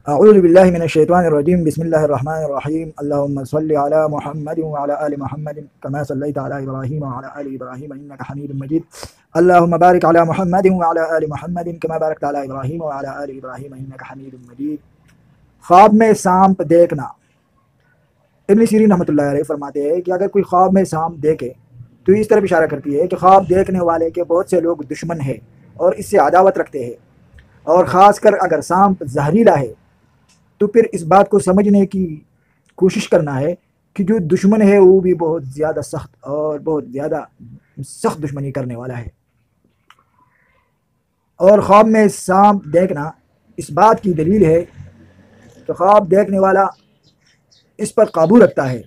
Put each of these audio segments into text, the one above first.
اعوذ باللہ من الشیطان الرجیم بسم اللہ الرحمن الرحیم اللہم صلی علی محمد وعلی آل محمد کما صلیت علی ابراہیم وعلی آل ابراہیم انک حمید مجید اللہم بارک علی محمد وعلی آل محمد کما بارکت علی ابراہیم وعلی آل ابراہیم انک حمید مجید۔ خواب میں سانپ دیکھنا۔ ابن سیرین رحمۃ اللہ علیہ فرماتے ہیں کہ اگر کوئی خواب میں سانپ دیکھے تو اس طرف اشارہ کرتی ہے کہ خواب دیکھنے والے کے بہت سے لوگ دشمن ہیں اور اس سے عداوت رکھتے ہیں، اور خاص کر اگر سانپ زہریلا ہے تو پھر اس بات کو سمجھنے کی کوشش کرنا ہے کہ جو دشمن ہے وہ بھی بہت زیادہ سخت اور بہت زیادہ سخت دشمنی کرنے والا ہے۔ اور خواب میں سانپ دیکھنا اس بات کی دلیل ہے کہ خواب دیکھنے والا اس پر قابو رکھتا ہے۔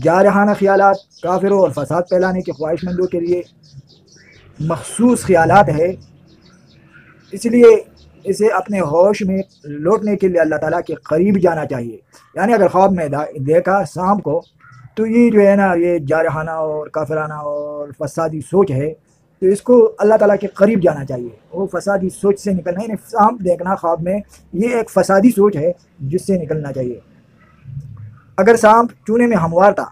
جارحانہ خیالات کافروں اور فساد پھیلانے کے خواہش مندوں کے لیے مخصوص خیالات ہے، اس لیے اسے اپنے ہوش میں لوٹنے کے لیے اللہ تعالیٰ کے قریب جانا چاہیے۔ یعنی اگر خواب میں دیکھا سانپ کو تو یہ جو ہے نا، یہ جارحانہ اور کافرانہ اور فسادی سوچ ہے، تو اس کو اللہ تعالیٰ کے قریب جانا چاہیے، وہ فسادی سوچ سے نکلنا ہے۔ یعنی سانپ دیکھنا خواب میں یہ ایک فسادی سوچ ہے جس سے نکلنا چاہیے۔ اگر سانپ چونے میں ہموار تھا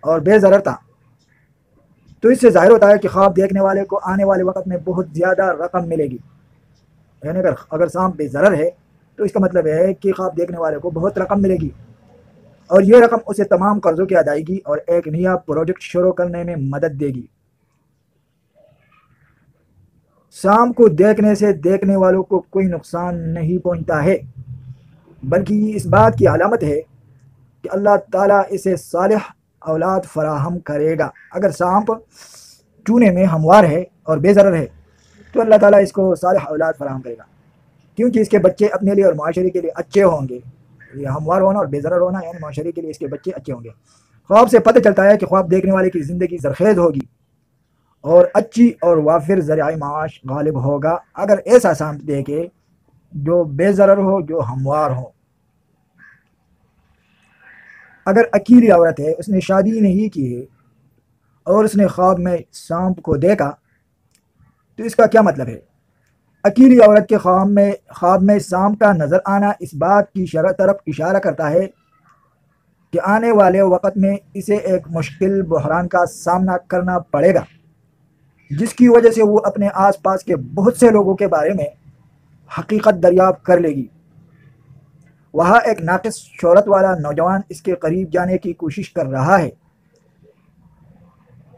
اور بے ضرر تھا تو اس سے ظاہر ہوتا ہے کہ خواب دیکھنے والے کو آنے والے وقت میں بہت زیادہ رقم ملے گی۔ یعنی اگر سانپ بے ضرر ہے تو اس کا مطلب ہے کہ خواب دیکھنے والے کو بہت رقم ملے گی، اور یہ رقم اسے تمام قرضوں کی ادائیگی اور ایک نیا پروجیکٹ شروع کرنے میں مدد دے گی۔ سانپ کو دیکھنے سے دیکھنے والوں کو کوئی نقصان نہیں پہنچتا ہے، بلکہ یہ اس بات کی علامت ہے کہ اللہ تعالیٰ اسے صالح اولاد فراہم کرے گا۔ اگر سانپ چونے میں ہموار ہے اور بے ضرر ہے تو اللہ تعالیٰ اس کو صالح اولاد فراہم کرے گا، کیونکہ اس کے بچے اپنے لیے اور معاشرے کے لیے اچھے ہوں گے۔ یہ ہموار ہونا اور بے ضرر ہونا یعنی معاشرے کے لیے اس کے بچے اچھے ہوں گے۔ خواب سے پتہ چلتا ہے کہ خواب دیکھنے والے کی زندگی زرخیز ہوگی اور اچھی اور وافر ذریعہ معاش غالب ہوگا اگر ایسا سانپ دیکھے جو بے ضرر ہو، جو ہموار ہو۔ اگر اکیلی عورت ہے، اس نے شادی نہیں کی ہے اور اس نے خواب میں سانپ کو دیکھا تو اس کا کیا مطلب ہے؟ اکیلی عورت کے خواب میں سانپ کا نظر آنا اس بات کی طرف اشارہ کرتا ہے کہ آنے والے وقت میں اسے ایک مشکل بحران کا سامنا کرنا پڑے گا، جس کی وجہ سے وہ اپنے آس پاس کے بہت سے لوگوں کے بارے میں حقیقت دریافت کر لے گی۔ وہاں ایک ناقص شہرت والا نوجوان اس کے قریب جانے کی کوشش کر رہا ہے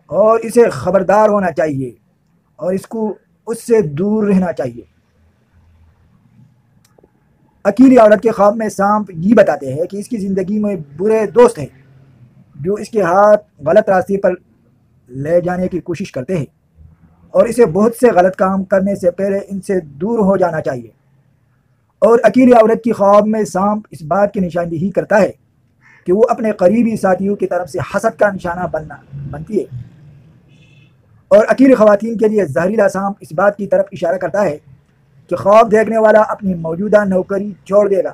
اور اسے خبردار ہونا چاہیے اور اس سے دور رہنا چاہیے۔ اکیلی عورت کے خواب میں سانپ یہ بتاتے ہیں کہ اس کی زندگی میں برے دوست ہیں جو اس کے ہاتھ غلط راستے پر لے جانے کی کوشش کرتے ہیں، اور اسے بہت سے غلط کام کرنے سے پہلے ان سے دور ہو جانا چاہیے۔ اور اکیلی عورت کی خواب میں سانپ اس بات کی نشاندہی کرتا ہے کہ وہ اپنے قریبی ساتھیوں کی طرف سے حسد کا نشانہ بنتی ہے، اور اکیلی خواتین کے لیے زہریلا سانپ اس بات کی طرف اشارہ کرتا ہے کہ خواب دیکھنے والا اپنی موجودہ نوکری چھوڑ دے گا،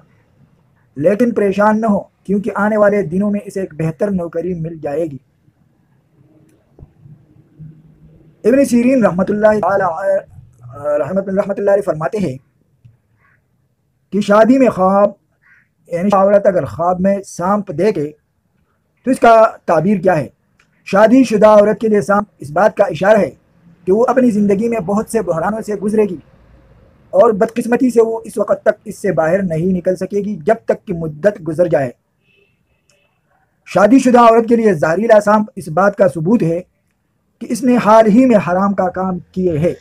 لیکن پریشان نہ ہو کیونکہ آنے والے دنوں میں اسے ایک بہتر نوکری مل جائے گی۔ ابن سیرین رحمۃ اللہ علیہ فرماتے ہیں کہ شادی میں خواب، یعنی عورت اگر خواب میں سانپ دیکھے تو اس کا تعبیر کیا ہے؟ شادی شدہ عورت کے لیے سانپ اس بات کا اشارہ ہے کہ وہ اپنی زندگی میں بہت سے بحرانوں سے گزرے گی، اور بدقسمتی سے وہ اس وقت تک اس سے باہر نہیں نکل سکے گی جب تک کہ مدت گزر جائے۔ شادی شدہ عورت کے لیے زہریلا سانپ اس بات کا ثبوت ہے کہ اس نے حال ہی میں حرام کا کام کیے ہے،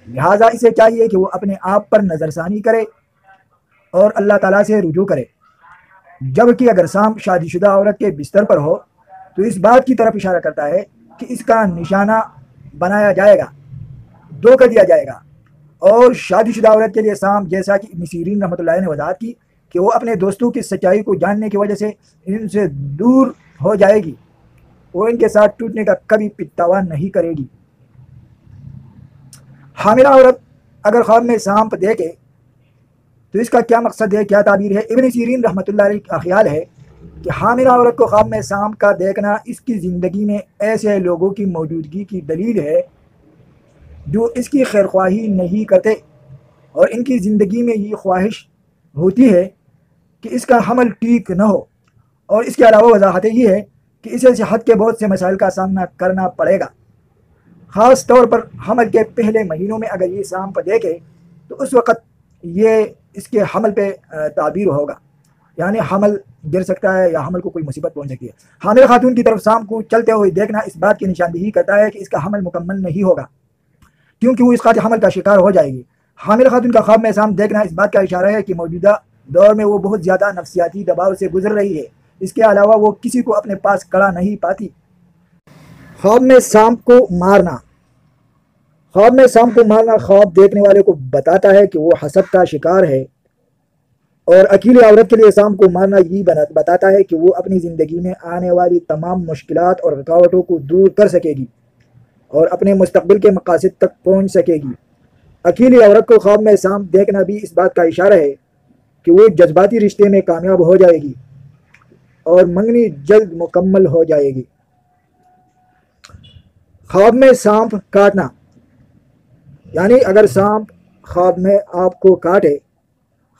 لہٰذا اسے چاہیے کہ وہ اپنے آپ پر نظر ثانی کرے اور اللہ تعالیٰ سے رجوع کرے۔ جبکہ اگر سانپ شادی شدہ عورت کے بستر پر ہو تو اس بات کی طرف اشارہ کرتا ہے کہ اس کا نشانہ بنایا جائے گا، دھوکہ دیا جائے گا۔ اور شادی شدہ عورت کے لیے سانپ، جیسا کہ ابن سیرین رحمۃ اللہ نے وضاحت کی کہ وہ اپنے دوستوں کی سچائی کو جاننے کی وجہ سے ان سے دور ہو جائے گی، وہ ان کے ساتھ ٹوٹنے کا کبھی پچھتاوا نہیں کرے گی۔ حاملہ عورت اگر خواب میں سانپ دیکھے تو اس کا کیا مقصد ہے، کیا تعبیر ہے؟ ابن سیرین رحمۃ اللہ علیہ کا خیال ہے کہ حاملہ عورت کو خواب میں سانپ کا دیکھنا اس کی زندگی میں ایسے لوگوں کی موجودگی کی دلیل ہے جو اس کی خیر خواہی نہیں کرتے اور ان کی زندگی میں یہ خواہش ہوتی ہے کہ اس کا حمل ٹھیک نہ ہو، اور اس کے علاوہ وضاحت یہ ہے کہ اسے صحت کے بہت سے مسائل کا سامنا کرنا پڑے گا، خاص طور پر حمل کے پہلے مہینوں میں اگر یہ سانپ دیکھے تو اس وقت یہ اس کے حمل پہ تعبیر ہوگا، یعنی حمل گر سکتا ہے یا حمل کو کوئی مصیبت پہنچ سکتی ہے۔ حامل خاتون کی طرف سانپ کو چلتے ہوئے دیکھنا اس بات کی نشاندہی کرتا ہے کہ اس کا حمل مکمل نہیں ہوگا، کیونکہ وہ اس قاطع حمل کا شکار ہو جائے گی۔ حامل خاتون کا خواب میں سانپ دیکھنا اس بات کا اشارہ ہے کہ موجودہ دور میں وہ بہت زیادہ نفسیاتی دباؤ سے گزر رہی ہے، اس کے علاوہ وہ کسی کو اپنے پاس کڑا نہیں پاتی۔ خواب میں سانپ کو مارنا۔ خواب میں سانپ کو مارنا خواب دیکھنے والے کو بتاتا ہے کہ وہ حسد کا شکار ہے، اور اکیلی عورت کے لیے سانپ کو مارنا یہ بتاتا ہے کہ وہ اپنی زندگی میں آنے والی تمام مشکلات اور رکاوٹوں کو دور کر سکے گی اور اپنے مستقبل کے مقاصد تک پہنچ سکے گی۔ اکیلی عورت کو خواب میں سانپ دیکھنا بھی اس بات کا اشارہ ہے کہ وہ جذباتی رشتے میں کامیاب ہو جائے گی اور منگنی جلد مکمل ہو جائے گی۔ خواب میں سانپ کاٹنا، یعنی اگر سانپ خواب میں آپ کو کاٹے۔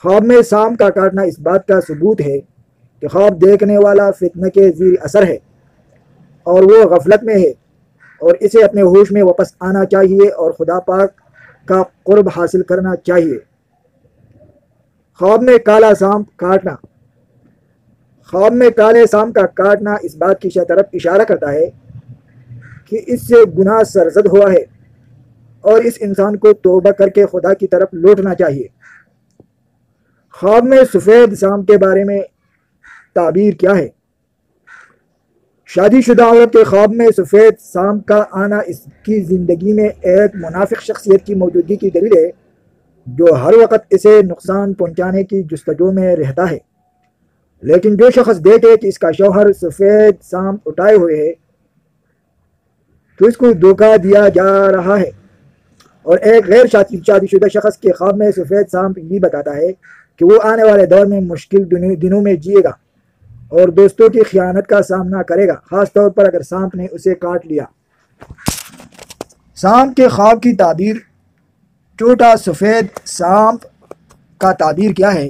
خواب میں سانپ کا کاٹنا اس بات کا ثبوت ہے کہ خواب دیکھنے والا فتنہ کے زیر اثر ہے اور وہ غفلت میں ہے، اور اسے اپنے ہوش میں واپس آنا چاہیے اور خدا پاک کا قرب حاصل کرنا چاہیے۔ خواب میں کالا سانپ کاٹنا۔ خواب میں کالے سانپ کا کاٹنا اس بات کی طرف اشارہ کرتا ہے کہ اس سے گناہ سرزد ہوا ہے اور اس انسان کو توبہ کر کے خدا کی طرف لوٹنا چاہیے۔ خواب میں سفید سانپ کے بارے میں تعبیر کیا ہے؟ شادی شدہ عورت کے خواب میں سفید سانپ کا آنا اس کی زندگی میں ایک منافق شخصیت کی موجودگی کی دلیل ہے جو ہر وقت اسے نقصان پہنچانے کی جستجو میں رہتا ہے۔ لیکن جو شخص دیکھے کہ اس کا شوہر سفید سانپ اٹھائے ہوئے ہے تو اس کو دھوکہ دیا جا رہا ہے، اور ایک غیر شادی شدہ شخص کے خواب میں سفید سانپ یہ بتاتا ہے کہ وہ آنے والے دور میں مشکل دنوں میں جیے گا اور دوستوں کی خیانت کا سامنا کرے گا، خاص طور پر اگر سانپ نے اسے کاٹ لیا۔ سانپ کے خواب کی تعبیر۔ چھوٹا سفید سانپ کا تعبیر کیا ہے؟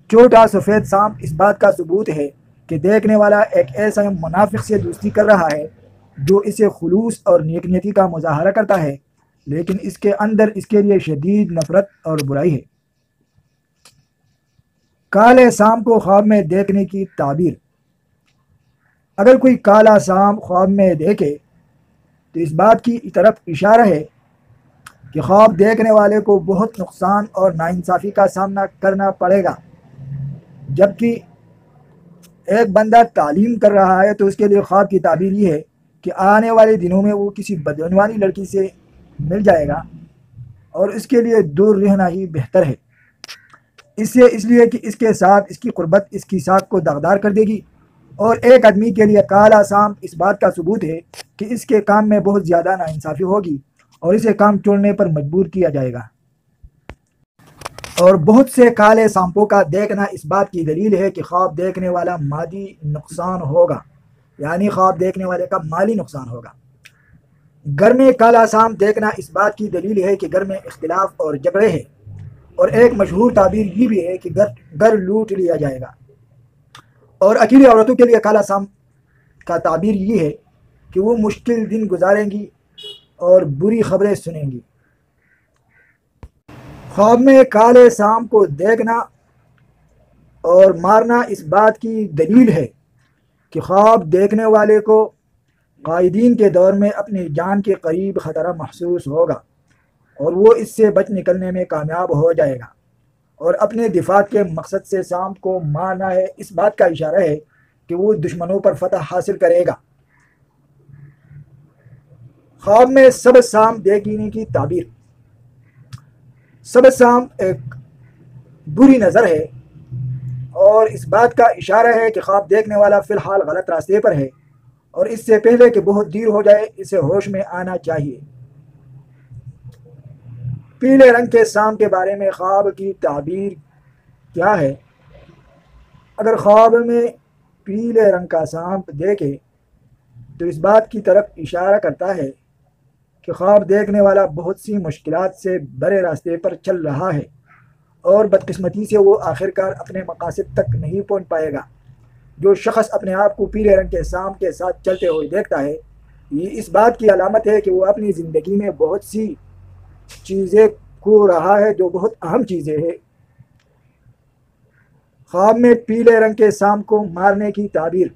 چھوٹا سفید سانپ اس بات کا ثبوت ہے کہ دیکھنے والا ایک ایسا منافق سے دوستی کر رہا ہے جو اسے خلوص اور نیک نیتی کا مظاہرہ کرتا ہے، لیکن اس کے اندر اس کے لیے شدید نفرت اور برائی ہے۔ کالے سانپ کو خواب میں دیکھنے کی تعبیر۔ اگر کوئی کالا سانپ خواب میں دیکھے تو اس بات کی طرف اشارہ ہے کہ خواب دیکھنے والے کو بہت نقصان اور ناانصافی کا سامنا کرنا پڑے گا۔ جبکہ ایک بندہ تعلیم کر رہا ہے تو اس کے لیے خواب کی تعبیر یہ ہے کہ آنے والے دنوں میں وہ کسی بدعنوانی لڑکی سے مل جائے گا اور اس کے لیے دور رہنا ہی بہتر ہے، اس لیے کہ اس کے ساتھ اس کی قربت اس کی ساکھ کو داغدار کر دے گی۔ اور ایک آدمی کے لیے کالا سانپ اس بات کا ثبوت ہے کہ اس کے کام میں بہت زیادہ ناانصافی ہوگی اور اسے کام چھوڑنے پر مجبور کیا جائے گا۔ اور بہت سے کالے سانپوں کا دیکھنا اس بات کی دلیل ہے کہ خواب دیکھنے والا مادی نقصان ہوگا، یعنی خواب دیکھنے والے کا مالی نقصان ہوگا۔ گھر میں کالا سانپ دیکھنا اس بات کی دلیل ہے کہ گھر میں اختلاف اور جھگڑے ہیں، اور ایک مشہور تعبیر یہ بھی ہے کہ گھر لوٹ لیا جائے گا۔ اور اکیلی عورتوں کے لیے کالا سانپ کا تعبیر یہ ہے کہ وہ مشکل دن گزاریں گی اور بری خبریں سنیں گی۔ خواب میں کالے سانپ کو دیکھنا اور مارنا اس بات کی دلیل ہے کہ خواب دیکھنے والے کو قائدین کے دور میں اپنی جان کے قریب خطرہ محسوس ہوگا اور وہ اس سے بچ نکلنے میں کامیاب ہو جائے گا، اور اپنے دفاع کے مقصد سے سانپ کو مارنا ہے اس بات کا اشارہ ہے کہ وہ دشمنوں پر فتح حاصل کرے گا۔ خواب میں سبز سانپ دیکھنے کی تعبیر۔ سبز سانپ ایک بری نظر ہے اور اس بات کا اشارہ ہے کہ خواب دیکھنے والا فی الحال غلط راستے پر ہے، اور اس سے پہلے کہ بہت دیر ہو جائے اسے ہوش میں آنا چاہیے۔ پیلے رنگ کے سانپ کے بارے میں خواب کی تعبیر کیا ہے؟ اگر خواب میں پیلے رنگ کا سانپ دیکھے تو اس بات کی طرف اشارہ کرتا ہے کہ خواب دیکھنے والا بہت سی مشکلات سے برے راستے پر چل رہا ہے اور بدقسمتی سے وہ آخر کار اپنے مقاصد تک نہیں پہنچ پائے گا۔ جو شخص اپنے آپ کو پیلے رنگ کے سام کے ساتھ چلتے ہوئے دیکھتا ہے، یہ اس بات کی علامت ہے کہ وہ اپنی زندگی میں بہت سی چیزیں کھو رہا ہے جو بہت اہم چیزیں ہیں۔ خواب میں پیلے رنگ کے سام کو مارنے کی تعبیر۔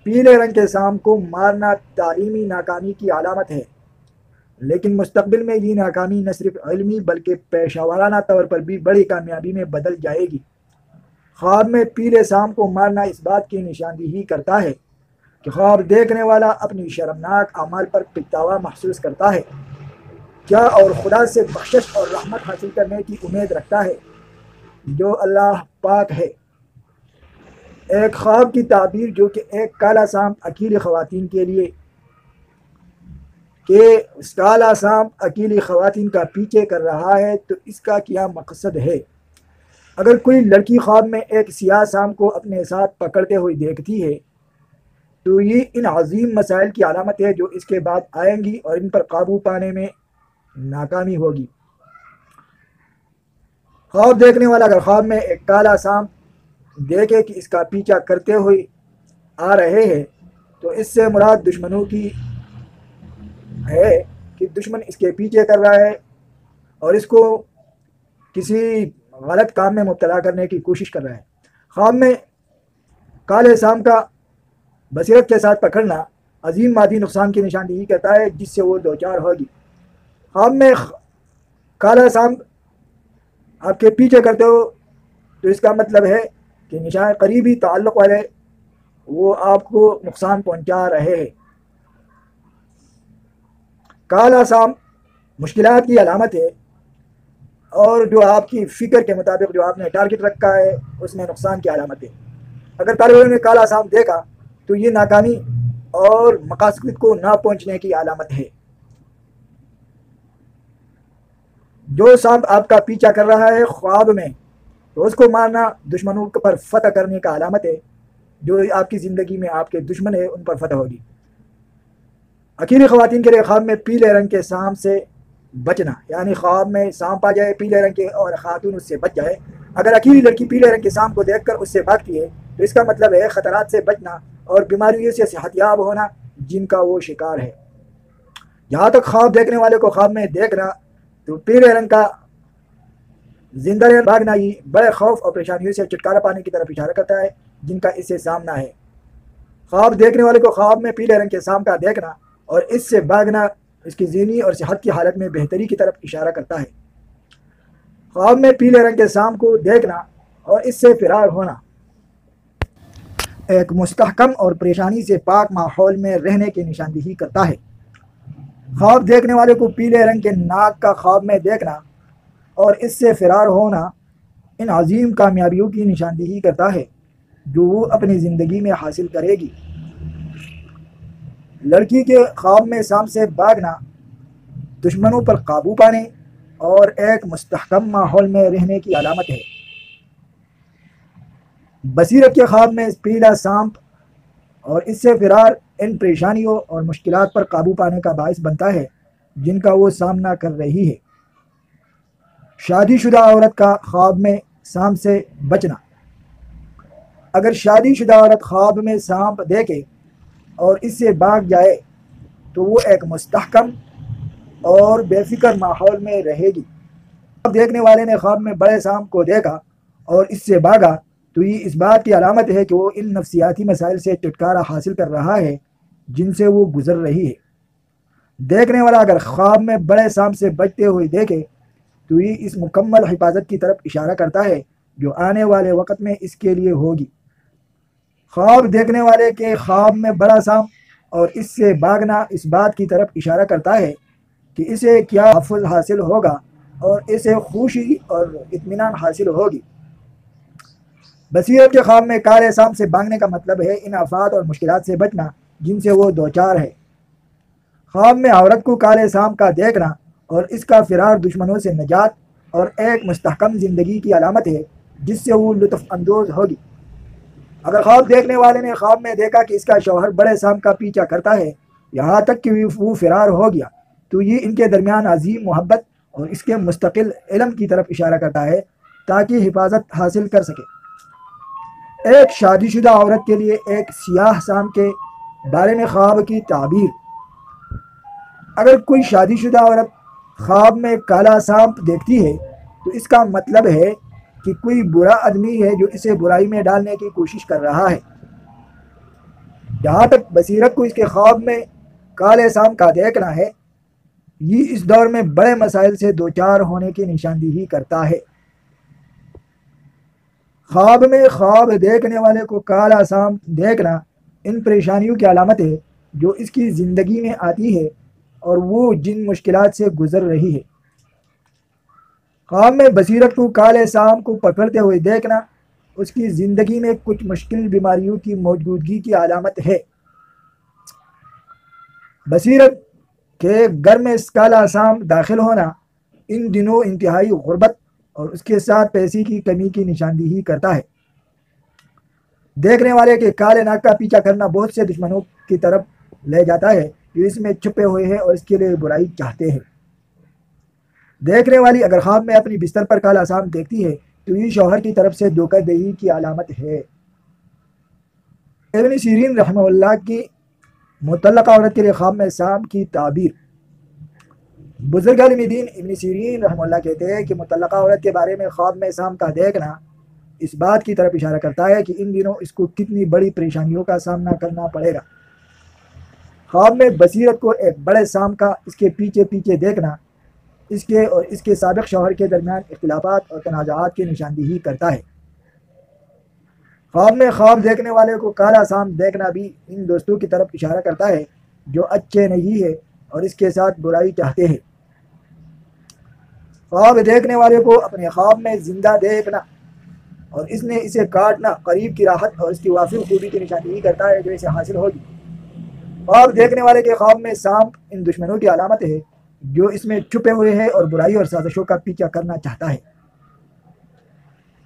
پیلے رنگ کے سام کو مارنا تعلیمی ناکامی کی علامت ہے، لیکن مستقبل میں یہ ناکامی نہ صرف علمی بلکہ پیشہ ورانہ طور پر بھی بڑی کامیابی میں بدل جائے گی۔ خواب میں پیلے سام کو مارنا اس بات کی نشاندہی کرتا ہے کہ خواب دیکھنے والا اپنی شرمناک اعمال پر پچھتاوا محسوس کرتا ہے کیا اور خدا سے بخشش اور رحمت حاصل کرنے کی امید رکھتا ہے جو اللہ پاک ہے۔ ایک خواب کی تعبیر جو کہ ایک کالا سانپ اکیلی خواتین کے لیے کہ اس کالا سانپ اکیلی خواتین کا پیچھے کر رہا ہے، تو اس کا کیا مقصد ہے؟ اگر کوئی لڑکی خواب میں ایک سیاہ سانپ کو اپنے ساتھ پکڑتے ہوئے دیکھتی ہے تو یہ ان عظیم مسائل کی علامت ہے جو اس کے بعد آئیں گی اور ان پر قابو پانے میں ناکامی ہوگی۔ خواب دیکھنے والا اگر خواب میں ایک کالا سانپ دیکھے کہ اس کا پیچھا کرتے ہوئے آ رہے ہیں تو اس سے مراد دشمنوں کی ہے کہ دشمن اس کے پیچھے کر رہا ہے اور اس کو کسی غلط کام میں مبتلا کرنے کی کوشش کر رہا ہے۔ خواب میں کالے سانپ کا بصیرت کے ساتھ پکڑنا عظیم مادی نقصان کی نشاندہی کرتا ہے جس سے وہ دوچار ہوگی۔ خواب میں کالا سانپ آپ کے پیچھے کرتے ہو تو اس کا مطلب ہے کہ نشان قریبی تعلق والے وہ آپ کو نقصان پہنچا رہے ہیں۔ کالا سانپ مشکلات کی علامت ہے اور جو آپ کی فکر کے مطابق جو آپ نے ٹارگٹ رکھا ہے اس میں نقصان کی علامت ہے۔ اگر طالب علم نے کالا سانپ دیکھا تو یہ ناکامی اور مقاصد کو نہ پہنچنے کی علامت ہے۔ جو سانپ آپ کا پیچھا کر رہا ہے خواب میں تو اس کو مارنا دشمنوں پر فتح کرنے کا علامت ہے۔ جو آپ کی زندگی میں آپ کے دشمن ہیں ان پر فتح ہوگی۔ اکیلی خواتین کے لیے خواب میں پیلے رنگ کے سانپ سے بچنا، یعنی خواب میں سانپ آ جائے پیلے رنگ کے اور خاتون اس سے بچ جائے۔ اگر اکیلی لڑکی پیلے رنگ کے سانپ کو دیکھ کر اس سے بھاگتی ہے تو اس کا مطلب ہے خطرات سے بچنا اور بیماریوں سے صحت یاب ہونا جن کا وہ شکار ہے۔ جہاں تک خواب دیکھنے والے کو خواب میں دیکھنا تو پیلے رنگ کا زندہ بھاگنا ہی بڑے خوف اور پریشانیوں سے چھٹکارا پانے کی طرف اشارہ کرتا ہے جن کا اس سے سامنا ہے۔ خواب دیکھنے والے کو خواب میں پیلے رنگ کے سانپ کا دیکھنا اور اس سے بھاگنا اس کی ذہنی اور صحت کی حالت میں بہتری کی طرف اشارہ کرتا ہے۔ خواب میں پیلے رنگ کے سانپ کو دیکھنا اور اس سے فرار ہونا ایک مستحکم اور پریشانی سے پاک ماحول میں رہنے کی نشاندہی کرتا ہے۔ خواب دیکھنے والے کو پیلے رنگ کے ناگ کا خواب میں دیکھنا اور اس سے فرار ہونا ان عظیم کامیابیوں کی نشاندہی کرتا ہے جو وہ اپنی زندگی میں حاصل کرے گی۔ لڑکی کے خواب میں سانپ سے بھاگنا دشمنوں پر قابو پانے اور ایک مستحکم ماحول میں رہنے کی علامت ہے۔ بصیرت کے خواب میں پیلا سانپ اور اس سے فرار ان پریشانیوں اور مشکلات پر قابو پانے کا باعث بنتا ہے جن کا وہ سامنا کر رہی ہے۔ شادی شدہ عورت کا خواب میں سانپ سے بچنا۔ اگر شادی شدہ عورت خواب میں سانپ دیکھے اور اس سے بھاگ جائے تو وہ ایک مستحکم اور بے فکر ماحول میں رہے گی۔ خواب دیکھنے والے نے خواب میں بڑے سانپ کو دیکھا اور اس سے بھاگا تو یہ اس بات کی علامت ہے کہ وہ ان نفسیاتی مسائل سے چھٹکارا حاصل کر رہا ہے جن سے وہ گزر رہی ہے۔ دیکھنے والا اگر خواب میں بڑے سانپ سے بچتے ہوئے دیکھے تو یہ اس مکمل حفاظت کی طرف اشارہ کرتا ہے جو آنے والے وقت میں اس کے لیے ہوگی۔ خواب دیکھنے والے کے خواب میں بڑا سانپ اور اس سے بھاگنا اس بات کی طرف اشارہ کرتا ہے کہ اسے کیا تحفظ حاصل ہوگا اور اسے خوشی اور اطمینان حاصل ہوگی۔ بصیرت کے خواب میں کالے سانپ سے بھاگنے کا مطلب ہے ان آفات اور مشکلات سے بچنا جن سے وہ دوچار ہے۔ خواب میں عورت کو کالے سانپ کا دیکھنا اور اس کا فرار دشمنوں سے نجات اور ایک مستحکم زندگی کی علامت ہے جس سے وہ لطف اندوز ہوگی۔ اگر خواب دیکھنے والے نے خواب میں دیکھا کہ اس کا شوہر بڑے سانپ کا پیچھا کرتا ہے یہاں تک کہ وہ فرار ہو گیا تو یہ ان کے درمیان عظیم محبت اور اس کے مستقل علم کی طرف اشارہ کرتا ہے تاکہ حفاظت حاصل کر سکے۔ ایک شادی شدہ عورت کے لیے ایک سیاہ سانپ کے بارے میں خواب کی تعبیر۔ اگر کوئی شادی شدہ عورت خواب میں کالا سانپ دیکھتی ہے تو اس کا مطلب ہے کہ کوئی برا آدمی ہے جو اسے برائی میں ڈالنے کی کوشش کر رہا ہے۔ جہاں تک بصیرت کو اس کے خواب میں کالے سانپ کا دیکھنا ہے، یہ اس دور میں بڑے مسائل سے دوچار ہونے کی نشاندہی کرتا ہے۔ خواب میں خواب دیکھنے والے کو کالا سانپ دیکھنا ان پریشانیوں کی علامت ہے جو اس کی زندگی میں آتی ہے اور وہ جن مشکلات سے گزر رہی ہے۔ خواب میں بصیرت کو کالے سانپ کو پکڑتے ہوئے دیکھنا اس کی زندگی میں کچھ مشکل بیماریوں کی موجودگی کی علامت ہے۔ بصیرت کے گھر میں کالا سانپ داخل ہونا ان دنوں انتہائی غربت اور اس کے ساتھ پیسے کی کمی کی نشاندہی کرتا ہے۔ دیکھنے والے کے کالے ناک کا پیچھا کرنا بہت سے دشمنوں کی طرف لے جاتا ہے جو اس میں چھپے ہوئے ہیں اور اس کے لیے برائی چاہتے ہیں۔ دیکھنے والی اگر خواب میں اپنی بستر پر کالا سانپ دیکھتی ہے تو یہ شوہر کی طرف سے دھوکہ دہی کی علامت ہے۔ ابن سیرین رحمہ اللہ کی مطلقہ عورت کے لیے خواب میں سانپ کی تعبیر۔ بزرگ عالم دین ابن سیرین رحمہ اللہ کہتے ہیں کہ مطلقہ عورت کے بارے میں خواب میں سانپ کا دیکھنا اس بات کی طرف اشارہ کرتا ہے کہ ان دنوں اس کو کتنی بڑی پریشانیوں کا سامنا کرنا پڑے گا۔ خواب میں بصیرت کو ایک بڑے سانپ کا اس کے پیچھے پیچھے دیکھنا اس کے اور اس کے سابق شوہر کے درمیان اختلافات اور تنازعات کی نشاندہی کرتا ہے۔ خواب میں خواب دیکھنے والے کو کالا سانپ دیکھنا بھی ان دوستوں کی طرف اشارہ کرتا ہے جو اچھے نہیں ہے اور اس کے ساتھ برائی چاہتے ہیں۔ خواب دیکھنے والے کو اپنے خواب میں زندہ دیکھنا اور اس نے اسے کاٹنا قریب کی راحت اور اس کی وافر خوبی کی نشاندہی کرتا ہے جو اسے حاصل ہوگی۔ خواب دیکھنے والے کے خواب میں سانپ ان دشمنوں کی علامت ہے جو اس میں چھپے ہوئے ہیں اور برائی اور سازشوں کا پیچھا کرنا چاہتا ہے۔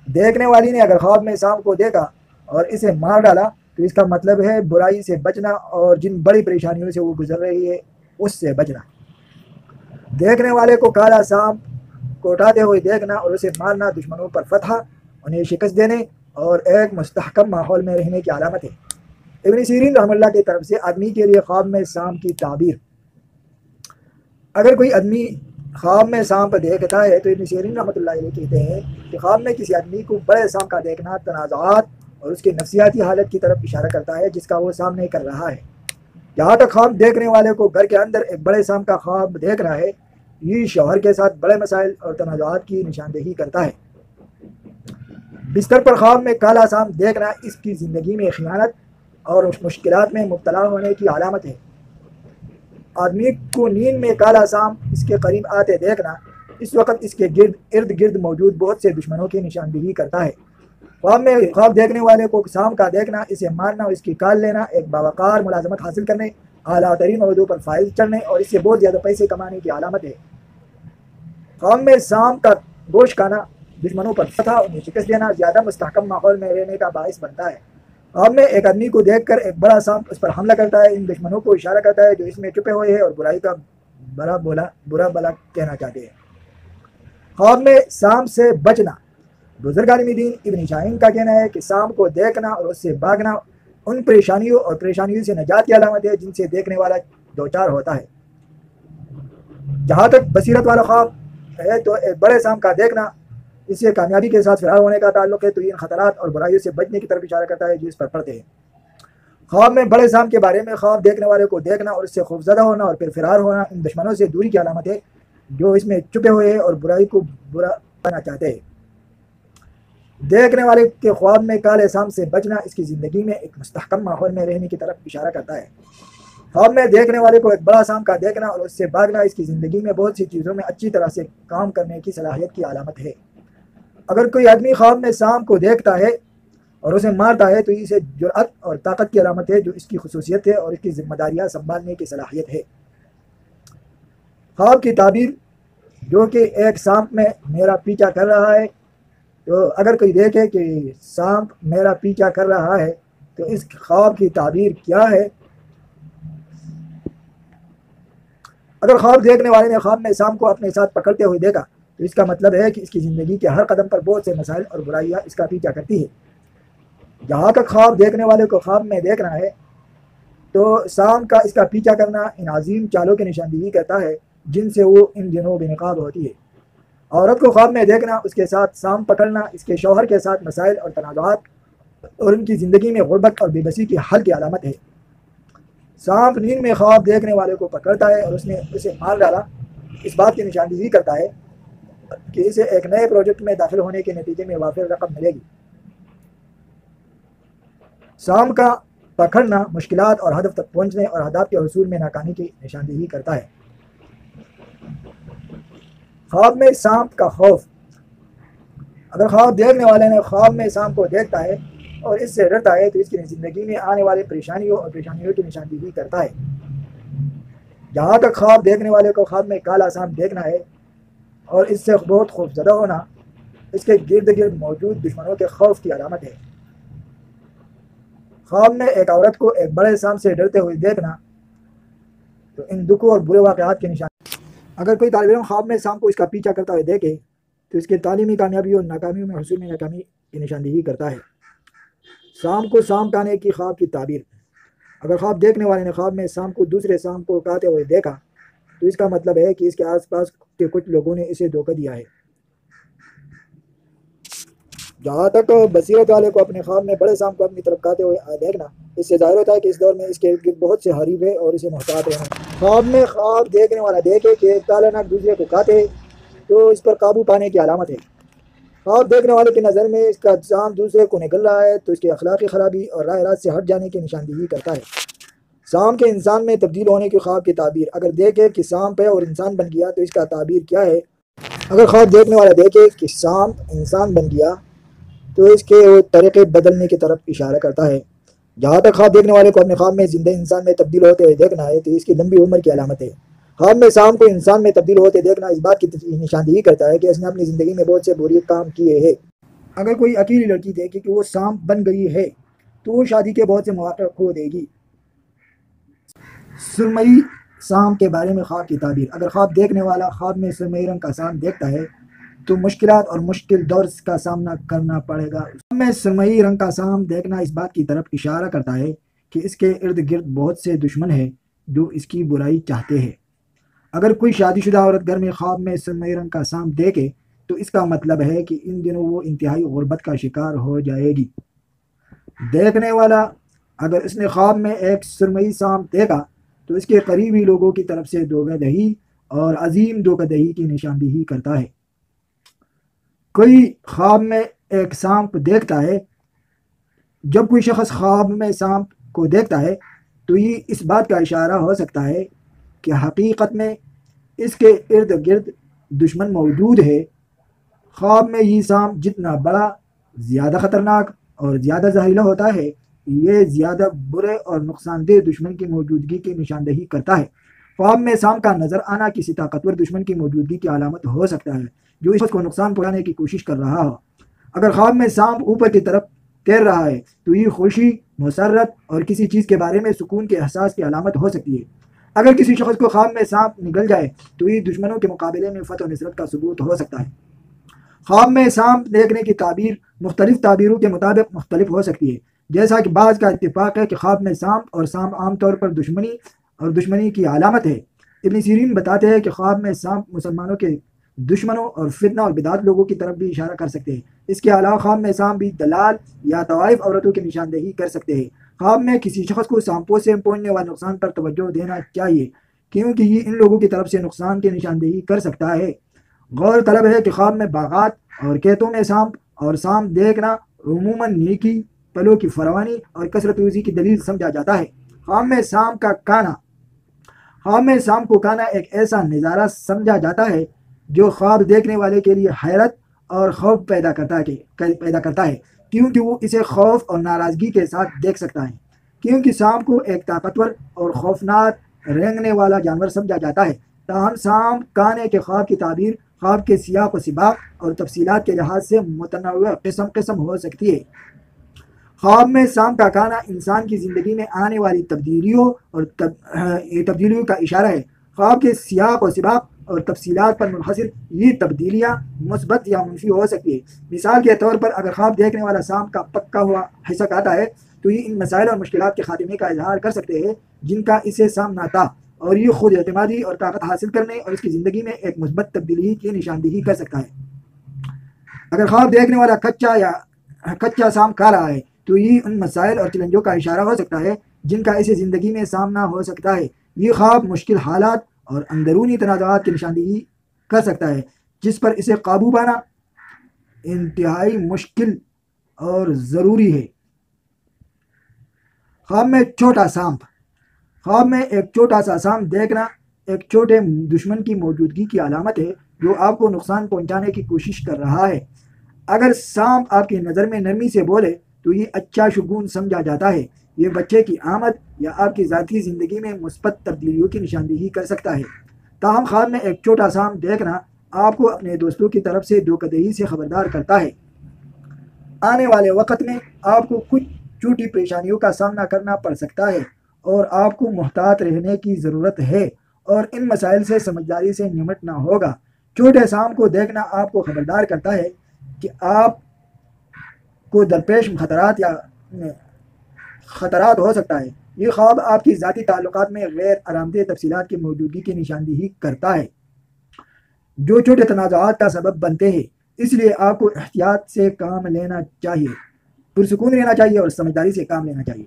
دیکھنے والی نے اگر خواب میں سانپ کو دیکھا اور اسے مار ڈالا تو اس کا مطلب ہے برائی سے بچنا اور جن بڑی پریشانیوں سے وہ گزر رہی ہے اس سے بچنا۔ دیکھنے والے کو کالا سانپ کو اٹھاتے ہوئے دیکھنا اور اسے مارنا دشمنوں پر فتح، انہیں شکست دینے اور ایک مستحکم ماحول میں رہنے کی علامت ہے۔ ابن سیرین رحمہ اللہ کی طرف سے آدمی کے لیے خواب میں سانپ کی تعبیر۔ اگر کوئی آدمی خواب میں سانپ دیکھتا ہے تو ابن سیرین رحمۃ اللہ علیہ کہتے ہیں کہ خواب میں کسی آدمی کو بڑے سانپ کا دیکھنا تنازعات اور اس کی نفسیاتی حالت کی طرف اشارہ کرتا ہے جس کا وہ سامنے کر رہا ہے۔ جہاں تک خواب دیکھنے والے کو گھر کے اندر ایک بڑے سانپ کا خواب دیکھ رہا ہے، یہ شوہر کے ساتھ بڑے مسائل اور تنازعات کی نشاندہی کرتا ہے۔ بستر پر خواب میں کالا سانپ دیکھنا اس کی زندگی میں خیانت اور مشکلات میں مبتلا ہونے کی علامت ہے۔ آدمی کو نیند میں کالا سانپ اس کے قریب آتے دیکھنا اس وقت اس کے ارد گرد موجود بہت سے دشمنوں کی نشاندہی کرتا ہے۔ خواب میں خواب دیکھنے والے کو سانپ کا دیکھنا، اسے مارنا اور اس کی کال لینا ایک باوقار ملازمت حاصل کرنے، اعلیٰ ترین عہدوں پر فائز چڑھنے اور اس سے بہت زیادہ پیسے کمانے کی علامت ہے۔ خواب میں سانپ کا گوشت کھانا دشمنوں پر فتح، انہیں شکست دینا، زیادہ مستحکم ماحول میں رہنے کا باعث بنتا ہے۔ خواب میں ایک آدمی کو دیکھ کر ایک بڑا سانپ اس پر حملہ کرتا ہے، ان دشمنوں کو اشارہ کرتا ہے جو اس میں چھپے ہوئے ہیں اور برائی کا برا بلا کہنا چاہتے ہیں۔ خواب میں سانپ سے بچنا۔ بزرگ عالم دین ابن شاہین کا کہنا ہے کہ سانپ کو دیکھنا اور اس سے بھاگنا ان پریشانیوں سے نجات کی علامت ہے جن سے دیکھنے والا دوچار ہوتا ہے۔ جہاں تک بصیرت والا خواب ہے تو ایک بڑے سانپ کا دیکھنا اس سے کامیابی کے ساتھ فرار ہونے کا تعلق ہے، تو ان خطرات اور برائیوں سے بچنے کی طرف اشارہ کرتا ہے جو اس پر پڑتے ہیں۔ خواب میں بڑے سانپ کے بارے میں خواب دیکھنے والے کو دیکھنا اور اس سے خوفزدہ ہونا اور پھر فرار ہونا ان دشمنوں سے دوری کی علامت ہے جو اس میں چھپے ہوئے ہیں اور برائی کو برا بنانا چاہتے ہیں۔ دیکھنے والے کے خواب میں کالے سانپ سے بچنا اس کی زندگی میں ایک مستحکم ماحول میں رہنے کی طرف اشارہ کرتا ہے۔ خواب میں دیکھنے والے کو ایک بڑا سانپ کا دیکھنا اور اس سے بھاگنا اس کی زندگی میں بہت سی چیزوں میں اچھی طرح سے کام کرنے کی صلاحیت کی علامت ہے۔ اگر کوئی آدمی خواب میں سانپ کو دیکھتا ہے اور اسے مارتا ہے تو اسے جرأت اور طاقت کی علامت ہے جو اس کی خصوصیت ہے اور اس کی ذمہ داریاں سنبھالنے کی صلاحیت ہے۔ خواب کی تعبیر، جو کہ ایک سانپ میں میرا پیچھا کر رہا ہے، تو اگر کوئی دیکھے کہ سانپ میرا پیچھا کر رہا ہے تو اس خواب کی تعبیر کیا ہے؟ اگر خواب دیکھنے والے نے خواب میں سام کو اپنے ساتھ پکڑتے ہوئے دیکھا تو اس کا مطلب ہے کہ اس کی زندگی کے ہر قدم پر بہت سے مسائل اور برائیاں اس کا پیچھا کرتی ہے۔ جہاں تک خواب دیکھنے والے کو خواب میں دیکھنا ہے تو سام کا اس کا پیچھا کرنا ان عظیم چالوں کی نشاندہی کرتا ہے جن سے وہ ان دنوں بے نقاب ہوتی ہے۔ عورت کو خواب میں دیکھنا، اس کے ساتھ سام پکڑنا، اس کے شوہر کے ساتھ مسائل اور تنازعات اور ان کی زندگی میں غربت اور بے بسی کی حل کی علامت ہے۔ سانپ نیند میں خواب دیکھنے والے کو پکڑتا ہے اور اس نے اسے مار ڈالا، اس بات کی نشاندہی کرتا ہے کہ اسے ایک نئے پروجیکٹ میں داخل ہونے کے نتیجے میں وافر رقم ملے گی۔ سانپ کا پکڑنا مشکلات اور ہدف تک پہنچنے اور اہداف کے حصول میں ناکامی کی نشاندہی کرتا ہے۔ خواب میں سانپ کا خوف، اگر خواب دیکھنے والے نے خواب میں سانپ کو دیکھتا ہے اور اس سے ڈرتا ہے تو اس کی زندگی میں آنے والے پریشانیوں کی نشاندہی کرتا ہے۔ جہاں تک خواب دیکھنے والے کو خواب میں کالا سانپ دیکھنا ہے اور اس سے بہت خوفزدہ ہونا اس کے گرد گرد موجود دشمنوں کے خوف کی علامت ہے۔ خواب میں ایک عورت کو ایک بڑے سانپ سے ڈرتے ہوئے دیکھنا تو ان دکھوں اور برے واقعات کی نشانی۔ اگر کوئی طالب علم خواب میں سانپ کو اس کا پیچھا کرتا ہوئے دیکھے تو اس کے تعلیمی کامیابی اور ناکامی میں حصول میں ناکامی کی نشاندہی کرتا ہے۔ سانپ کو سانپ کانے کی خواب کی تعبیر، اگر خواب دیکھنے والے نے خواب میں سانپ کو دوسرے سانپ کو کاتے ہوئے دیکھا تو اس کا مطلب ہے کہ اس کے آس پاس کے کچھ لوگوں نے اسے دھوکہ دیا ہے۔ جہاں تک بصیرت والے کو اپنے خواب میں بڑے سانپ کو اپنی طرف کاتے ہوئے دیکھنا، اس سے ظاہر ہوتا ہے کہ اس دور میں اس کے ارد گرد بہت سے حریف ہیں اور اسے محتاط رہنا۔ خواب میں خواب دیکھنے والا دیکھے کہ ایک کالا ناگ دوسرے کو کاتے تو اس پر قابو پانے کی علامت ہے۔ خواب دیکھنے والے کی نظر میں اس کا سانپ دوسرے کو نگل رہا ہے تو اس کی اخلاقی خرابی اور راہ راست سے ہٹ جانے کی نشاندہی کرتا ہے۔ سانپ کے انسان میں تبدیل ہونے کی خواب کی تعبیر، اگر دیکھے کہ سانپ ہے اور انسان بن گیا تو اس کا تعبیر کیا ہے؟ اگر خواب دیکھنے والا دیکھے کہ سانپ انسان بن گیا تو اس کے طریقے بدلنے کی طرف اشارہ کرتا ہے۔ جہاں تک خواب دیکھنے والے کو اپنے خواب میں زندہ انسان میں تبدیل ہوتے ہوئے دیکھنا ہے تو اس کی لمبی عمر کی علامت ہے۔ خواب میں سانپ کو انسان میں تبدیل ہوتے دیکھنا اس بات کی نشاندہی کرتا ہے کہ اس نے اپنی زندگی میں بہت سے بری کام کیے ہیں۔ اگر کوئی اکیلی لڑکی دیکھے کہ وہ سانپ بن گئی ہے تو وہ شادی کے بہت سے مواقع کھو دے گی۔ سرمئی سانپ کے بارے میں خواب کی تعبیر، اگر خواب دیکھنے والا خواب میں سرمئی رنگ کا سانپ دیکھتا ہے تو مشکلات اور مشکل دور کا سامنا کرنا پڑے گا۔ خواب میں سرمئی رنگ کا سانپ دیکھنا اس بات کی طرف اشارہ کرتا ہے کہ اس کے ارد گرد بہت سے دشمن ہیں جو اس کی برائی چاہتے ہیں۔ اگر کوئی شادی شدہ عورت گھر میں خواب میں سرمئی رنگ کا سانپ دیکھے تو اس کا مطلب ہے کہ ان دنوں وہ انتہائی غربت کا شکار ہو جائے گی۔ دیکھنے والا اگر اس نے خواب میں ایک سرمئی سانپ دیکھا تو اس کے قریبی لوگوں کی طرف سے دھوکہ دہی اور عظیم دھوکہ دہی کی نشاندہی کرتا ہے۔ کوئی خواب میں ایک سانپ دیکھتا ہے، جب کوئی شخص خواب میں سانپ کو دیکھتا ہے تو یہ اس بات کا اشارہ ہو سکتا ہے کہ حقیقت میں اس کے ارد گرد دشمن موجود ہے۔ خواب میں یہ سانپ جتنا بڑا، زیادہ خطرناک اور زیادہ زہریلا ہوتا ہے، یہ زیادہ برے اور نقصان دہ دشمن کی موجودگی کی نشاندہی کرتا ہے۔ خواب میں سانپ کا نظر آنا کسی طاقتور دشمن کی موجودگی کی علامت ہو سکتا ہے جو اس کو نقصان پہنچانے کی کوشش کر رہا ہو۔ اگر خواب میں سانپ اوپر کی طرف تیر رہا ہے تو یہ خوشی، مسرت اور کسی چیز کے بارے میں سکون کے احساس کی علامت ہو سکتی ہے۔ اگر کسی شخص کو خواب میں سانپ نگل جائے تو یہ دشمنوں کے مقابلے میں فتح و نصرت کا ثبوت ہو سکتا ہے۔ خواب میں سانپ دیکھنے کی تعبیر مختلف تعبیروں کے مطابق مختلف ہو سکتی ہے، جیسا کہ بعض کا اتفاق ہے کہ خواب میں سانپ اور سانپ عام طور پر دشمنی کی علامت ہے۔ ابن سیرین بتاتے ہیں کہ خواب میں سانپ مسلمانوں کے دشمنوں اور فتنہ اور بدعت لوگوں کی طرف بھی اشارہ کر سکتے ہیں۔ اس کے علاوہ خواب میں سانپ بھی دلال یا طوائف عورتوں کی نشاندہی کر سکتے ہیں۔ خواب میں کسی شخص کو سانپوں سے پہنچنے والے نقصان پر توجہ دینا چاہیے کیونکہ یہ ان لوگوں کی طرف سے نقصان کی نشاندہی کر سکتا ہے۔ غور طلب ہے کہ خواب میں باغات اور کھیتوں میں سانپ اور سانپ دیکھنا عموماً نیکی، پلوں کی فراوانی اور کثرت روزی کی دلیل سمجھا جاتا ہے۔ خواب میں سانپ کا کانا، خواب میں سانپ کو کانا ایک ایسا نظارہ سمجھا جاتا ہے جو خواب دیکھنے والے کے لیے حیرت اور خوف پیدا کرتا ہے کیونکہ وہ اسے خوف اور ناراضگی کے ساتھ دیکھ سکتا ہے، کیونکہ سانپ کو ایک طاقتور اور خوفناک رینگنے والا جانور سمجھا جاتا ہے۔ تاہم سانپ کانے کے خواب کی تعبیر خواب کے سیاق و سباق اور تفصیلات کے لحاظ سے متنوع قسم ہو سکتی ہے۔ خواب میں سانپ کا کانا انسان کی زندگی میں آنے والی تبدیلیوں کا اشارہ ہے۔ خواب کے سیاق و سباق اور تفصیلات پر منحصر یہ تبدیلیاں مثبت یا منفی ہو سکتی ہے۔ مثال کے طور پر اگر خواب دیکھنے والا سانپ کا پکا ہوا حصہ کہتا ہے تو یہ ان مسائل اور مشکلات کے خاتمے کا اظہار کر سکتے ہیں جن کا اسے سامنا تھا، اور یہ خود اعتمادی اور طاقت حاصل کرنے اور اس کی زندگی میں ایک مثبت تبدیلی کی نشاندہی کر سکتا ہے۔ اگر خواب دیکھنے والا کچا سانپ کھا رہا ہے تو یہ ان مسائل اور چیلنجوں کا اشارہ ہو سکتا ہے جن کا اسے زندگی میں سامنا ہو سکتا ہے۔ یہ خواب مشکل حالات اور اندرونی تنازعات کی نشاندہی کر سکتا ہے جس پر اسے قابو پانا انتہائی مشکل اور ضروری ہے۔ خواب میں چھوٹا سانپ۔ خواب میں ایک چھوٹا سا سانپ دیکھنا ایک چھوٹے دشمن کی موجودگی کی علامت ہے جو آپ کو نقصان پہنچانے کی کوشش کر رہا ہے۔ اگر سانپ آپ کی نظر میں نرمی سے بولے تو یہ اچھا شگون سمجھا جاتا ہے۔ یہ بچے کی آمد یا آپ کی ذاتی زندگی میں مثبت تبدیلیوں کی نشاندہی کر سکتا ہے۔ تاہم خواب میں ایک چھوٹا سانپ دیکھنا آپ کو اپنے دوستوں کی طرف سے دھوکہ دہی سے خبردار کرتا ہے۔ آنے والے وقت میں آپ کو کچھ چھوٹی پریشانیوں کا سامنا کرنا پڑ سکتا ہے اور آپ کو محتاط رہنے کی ضرورت ہے اور ان مسائل سے سمجھداری سے نمٹنا ہوگا۔ چھوٹے سانپ کو دیکھنا آپ کو خبردار کرتا ہے کہ آپ کو درپیش خطرات ہو سکتا ہے۔ یہ خواب آپ کی ذاتی تعلقات میں غیر آرامدہ تفصیلات کی موجودگی کی نشاندہی کرتا ہے جو چھوٹے تنازعات کا سبب بنتے ہیں، اس لیے آپ کو احتیاط سے کام لینا چاہیے، پرسکون رہنا چاہیے اور سمجھداری سے کام لینا چاہیے۔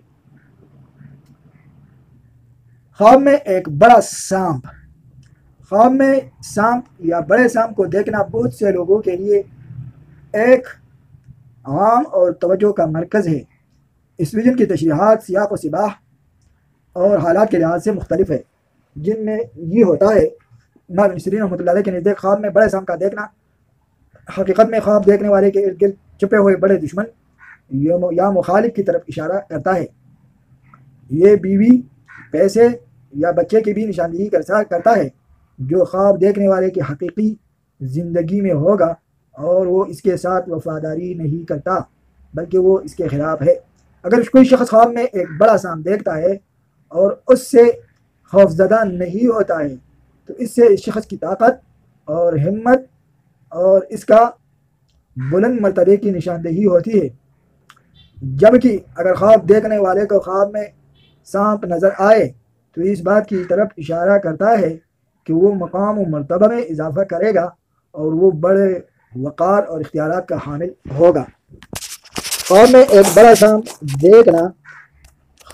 خواب میں ایک بڑا سانپ۔ خواب میں سانپ یا بڑے سانپ کو دیکھنا بہت سے لوگوں کے لیے ایک عام اور توجہ کا مرکز ہے۔ اس ویژن کی تشریحات سیاق و سباق اور حالات کے لحاظ سے مختلف ہے، جن میں یہ ہوتا ہے امام ابن سیرین رحمۃ اللہ علیہ کے نزدیک خواب میں بڑے سانپ کا دیکھنا حقیقت میں خواب دیکھنے والے کے ارد گرد چھپے ہوئے بڑے دشمن یا مخالف کی طرف اشارہ کرتا ہے۔ یہ بیوی، پیسے یا بچے کی بھی نشاندہی کرتا ہے جو خواب دیکھنے والے کی حقیقی زندگی میں ہوگا، اور وہ اس کے ساتھ وفاداری نہیں کرتا بلکہ وہ اس کے خلاف ہے۔ اگر کوئی شخص خواب میں ایک بڑا سانپ دیکھتا ہے اور اس سے خوفزدہ نہیں ہوتا ہے تو اس سے اس شخص کی طاقت اور ہمت اور اس کا بلند مرتبے کی نشاندہی ہوتی ہے، جبکہ اگر خواب دیکھنے والے کو خواب میں سانپ نظر آئے تو اس بات کی طرف اشارہ کرتا ہے کہ وہ مقام و مرتبہ میں اضافہ کرے گا اور وہ بڑے وقار اور اختیارات کا حامل ہوگا۔ خواب میں ایک بڑا سانپ دیکھنا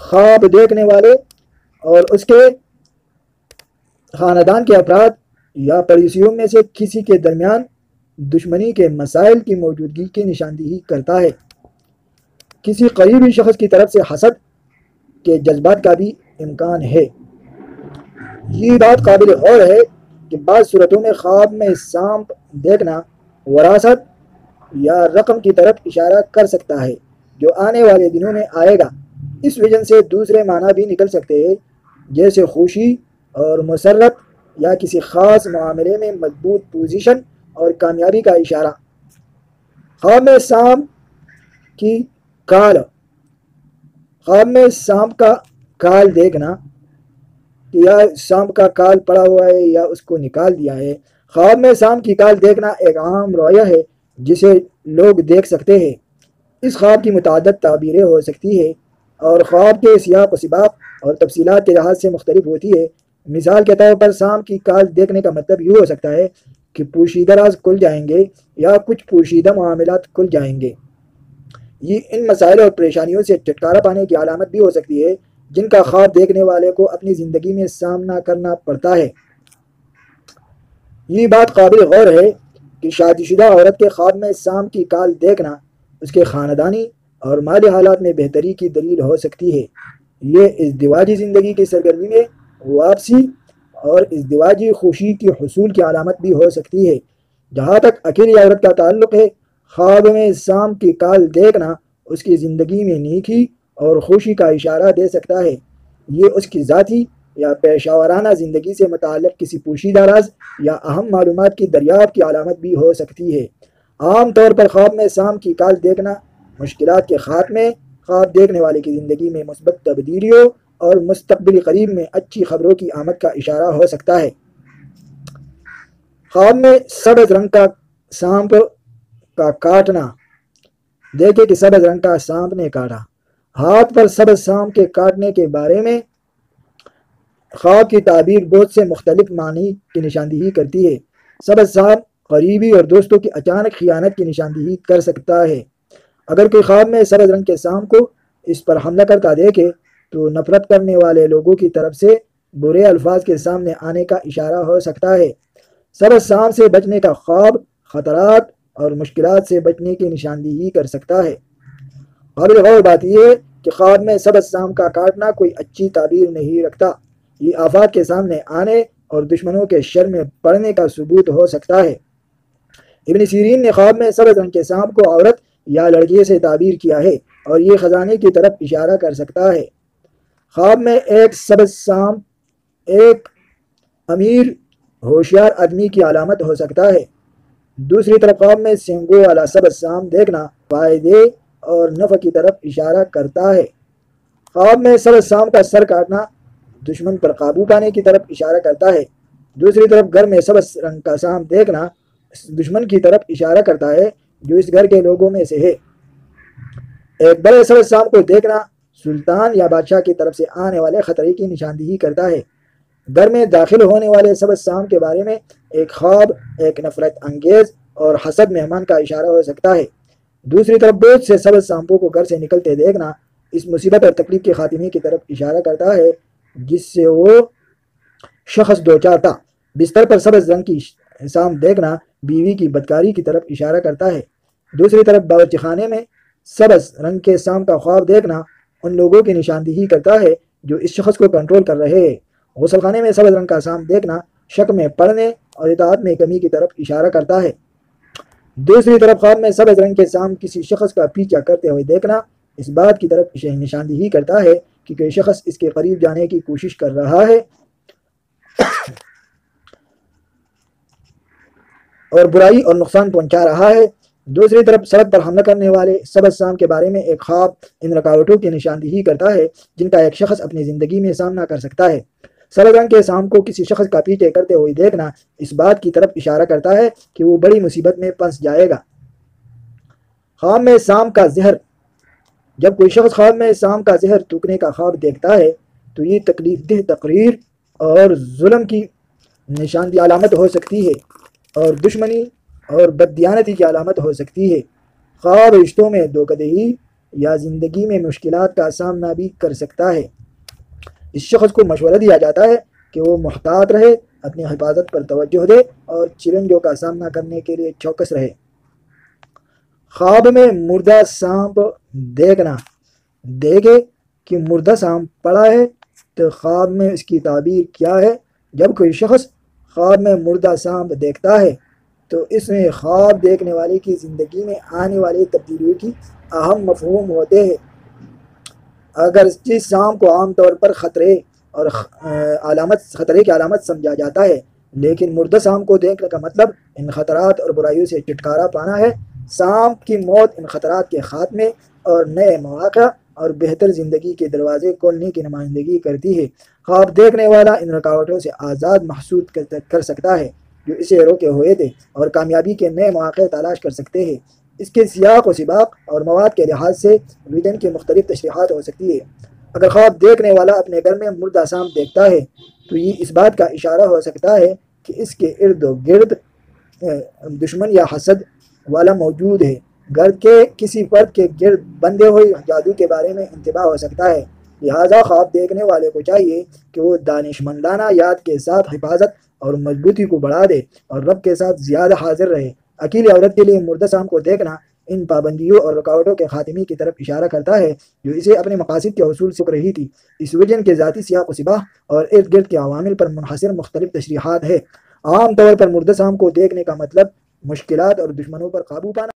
خواب دیکھنے والے اور اس کے خاندان کے افراد یا پڑوسیوں میں سے کسی کے درمیان دشمنی کے مسائل کی موجودگی کی نشاندہی کرتا ہے۔ کسی قریبی شخص کی طرف سے حسد کے جذبات کا بھی امکان ہے۔ یہ بات قابل غور ہے کہ بعض صورتوں میں خواب میں سانپ دیکھنا وراثت یا رقم کی طرف اشارہ کر سکتا ہے جو آنے والے دنوں میں آئے گا۔ اس وجہ سے دوسرے معنی بھی نکل سکتے ہیں جیسے خوشی اور مسرت یا کسی خاص معاملے میں مضبوط پوزیشن اور کامیابی کا اشارہ۔ خواب میں سانپ کی کال۔ خواب میں سانپ کا کال دیکھنا یا سانپ کا کال پڑا ہوا ہے یا اس کو نکال دیا ہے۔ خواب میں سانپ کی کال دیکھنا ایک عام رویہ ہے جسے لوگ دیکھ سکتے ہیں۔ اس خواب کی متعدد تعبیریں ہو سکتی ہے اور خواب کے سیاق و سباق اور تفصیلات کے لحاظ سے مختلف ہوتی ہے۔ مثال کے طور پر سانپ کی کال دیکھنے کا مطلب یہ ہو سکتا ہے کہ پوشیدہ راز کھل جائیں گے یا کچھ پوشیدہ معاملات کھل جائیں گے۔ یہ ان مسائل اور پریشانیوں سے چھٹکارا پانے کی علامت بھی ہو سکتی ہے جن کا خواب دیکھنے والے کو اپنی زندگی میں سامنا کرنا پڑتا ہے۔ یہ بات قابل غور ہے کہ شادی شدہ عورت کے خواب میں سانپ کی کال دیکھنا اس کے خاندانی اور مالی حالات میں بہتری کی دلیل ہو سکتی ہے۔ یہ ازدواجی زندگی کی سرگرمی میں واپسی اور ازدواجی خوشی کی حصول کی علامت بھی ہو سکتی ہے۔ جہاں تک اکیلی عورت کا تعلق ہے، خواب میں سانپ کی کال دیکھنا اس کی زندگی میں نیکی اور خوشی کا اشارہ دے سکتا ہے۔ یہ اس کی ذاتی یا پیشہ ورانہ زندگی سے متعلق کسی پوشیدہ راز یا اہم معلومات کی دریافت کی علامت بھی ہو سکتی ہے۔ عام طور پر خواب میں سانپ کی کال دیکھنا مشکلات کے خاتمے، خواب دیکھنے والے کی زندگی میں مثبت تبدیلیوں اور مستقبل قریب میں اچھی خبروں کی آمد کا اشارہ ہو سکتا ہے۔ خواب میں سبز رنگ کا سانپ کا کاٹنا۔ دیکھے کہ سبز رنگ کا سانپ نے کاٹا۔ ہاتھ پر سبز سانپ کے کاٹنے کے بارے میں خواب کی تعبیر بہت سے مختلف معنی کی نشاندہی کرتی ہے۔ سبز سانپ قریبی اور دوستوں کی اچانک خیانت کی نشاندہی کر سکتا ہے۔ اگر کوئی خواب میں سبز رنگ کے سانپ کو اس پر حملہ کرتا دیکھے تو نفرت کرنے والے لوگوں کی طرف سے برے الفاظ کے سامنے آنے کا اشارہ ہو سکتا ہے۔ سبز سانپ سے بچنے کا خواب خطرات اور مشکلات سے بچنے کی نشاندہی کر سکتا ہے۔ قابل غور بات یہ ہے کہ خواب میں سبز سانپ کا کاٹنا کوئی اچھی تعبیر نہیں رکھتا۔ یہ آفات کے سامنے آنے اور دشمنوں کے شر میں پڑنے کا ثبوت ہو سکتا ہے۔ ابن سیرین نے خواب میں سبز رنگ کے سانپ کو عورت یا لڑکے سے تعبیر کیا ہے اور یہ خزانے کی طرف اشارہ کر سکتا ہے۔ خواب میں ایک سبز سانپ ایک امیر ہوشیار آدمی کی علامت ہو سکتا ہے۔ دوسری طرف خواب میں سینگوں والا سبز سانپ دیکھنا فائدے اور نفع کی طرف اشارہ کرتا ہے۔ خواب میں سبز سانپ کا سر کاٹنا دشمن پر قابو پانے کی طرف اشارہ کرتا ہے۔ دوسری طرف گھر میں سبز رنگ کا سانپ دیکھنا دشمن کی طرف اشارہ کرتا ہے جو اس گھر کے لوگوں میں سے ہے۔ ایک بڑے سبز سانپ کو دیکھنا سلطان یا بادشاہ کی طرف سے آنے والے خطرے کی نشاندہی کرتا ہے۔ گھر میں داخل ہونے والے سبز سانپ کے بارے میں ایک خواب ایک نفرت انگیز اور حسد مہمان کا اشارہ ہو سکتا ہے۔ دوسری طرف بہت سے سبز سانپوں کو گھر سے نکلتے دیکھنا اس مصیبت اور تکلیف کے خاتمے کی طرف اشارہ کرتا ہے جس سے وہ شخص دوچار تھا۔ بستر پر سبز رنگ کی سانپ دیکھنا بیوی کی بدکاری کی طرف اشارہ کرتا ہے۔ دوسری طرف باورچی خانے میں سبز رنگ کے سانپ کا خواب دیکھنا ان لوگوں کی نشاندہی کرتا ہے جو اس شخص کو کنٹرول کر رہے ہیں۔ غسل خانے میں سبز رنگ کا سانپ دیکھنا شک میں پڑنے اور اطاعت میں کمی کی طرف اشارہ کرتا ہے۔ دوسری طرف خواب میں سبز رنگ کے سانپ کسی شخص کا پیچھا کرتے ہوئے دیکھنا اس بات کی طرف نشاندہی کرتا ہے کہ کوئی شخص اس کے قریب جانے کی کوشش کر رہا ہے اور برائی اور نقصان پہنچا رہا ہے۔ دوسری طرف سڑک پر حملہ کرنے والے سبز سانپ کے بارے میں ایک خواب ان رکاوٹوں کی نشاندہی کرتا ہے جن کا ایک شخص اپنی زندگی میں سامنا کر سکتا ہے۔ سبز رنگ کے سانپ کو کسی شخص کا پیچھے کرتے ہوئے دیکھنا اس بات کی طرف اشارہ کرتا ہے کہ وہ بڑی مصیبت میں پھنس جائے گا۔ خواب میں سانپ کا زہر۔ جب کوئی شخص خواب میں سانپ کا زہر تھوکنے کا خواب دیکھتا ہے تو یہ تکلیف دہ تقریر اور ظلم کی نشاندہی علامت ہو سکتی ہے اور دشمنی اور بددیانتی کی علامت ہو سکتی ہے۔ خواب رشتوں میں دھوکہ دہی یا زندگی میں مشکلات کا سامنا بھی کر سکتا ہے۔ اس شخص کو مشورہ دیا جاتا ہے کہ وہ محتاط رہے، اپنی حفاظت پر توجہ دے اور چیلنجوں کا سامنا کرنے کے لیے چوکس رہے۔ خواب میں مردہ سانپ دیکھنا۔ دیکھے کہ مردہ سانپ پڑا ہے تو خواب میں اس کی تعبیر کیا ہے۔ جب کوئی شخص خواب میں مردہ سانپ دیکھتا ہے تو اس میں خواب دیکھنے والے کی زندگی میں آنے والی تبدیلیوں کی اہم مفہوم ہوتے ہیں۔ اگر اس سانپ کو عام طور پر خطرے کی علامت سمجھا جاتا ہے، لیکن مردہ سانپ کو دیکھنے کا مطلب ان خطرات اور برائیوں سے چھٹکارا پانا ہے۔ سانپ کی موت ان خطرات کے خاتمے اور نئے مواقع اور بہتر زندگی کے دروازے کھولنے کی نمائندگی کرتی ہے۔ خواب دیکھنے والا ان رکاوٹوں سے آزاد محسوس کر سکتا ہے جو اسے روکے ہوئے تھے اور کامیابی کے نئے مواقع تلاش کر سکتے ہیں۔ اس کے سیاق و سباق اور مواد کے لحاظ سے ویڈن کی مختلف تشریحات ہو سکتی ہے۔ اگر خواب دیکھنے والا اپنے گھر میں مردہ سانپ دیکھتا ہے تو یہ اس بات کا اشارہ ہو سکتا ہے کہ اس کے ارد و گرد دشمن یا حسد والا موجود ہے۔ گھر کے کسی فرد کے گرد بندے ہوئے جادو کے بارے میں انتباہ ہو سکتا ہے۔ لہٰذا خواب دیکھنے والے کو چاہیے کہ وہ دانشمندانہ یاد کے ساتھ حفاظت اور مضبوطی کو بڑھا دے اور رب کے ساتھ زیادہ حاضر رہے۔ اکیلی عورت کے لیے مردہ سانپ کو دیکھنا ان پابندیوں اور رکاوٹوں کے خاتمے کی طرف اشارہ کرتا ہے جو اسے اپنے مقاصد کے حصول سے رہی تھی۔ اس وجن کے ذاتی سیاق و سباق اور ارد گرد کے عوامل پر منحصر مختلف تشریحات ہے۔ عام طور پر مردہ سانپ کو دیکھنے کا مطلب مشکلات اور دشمنوں پر قابو پانا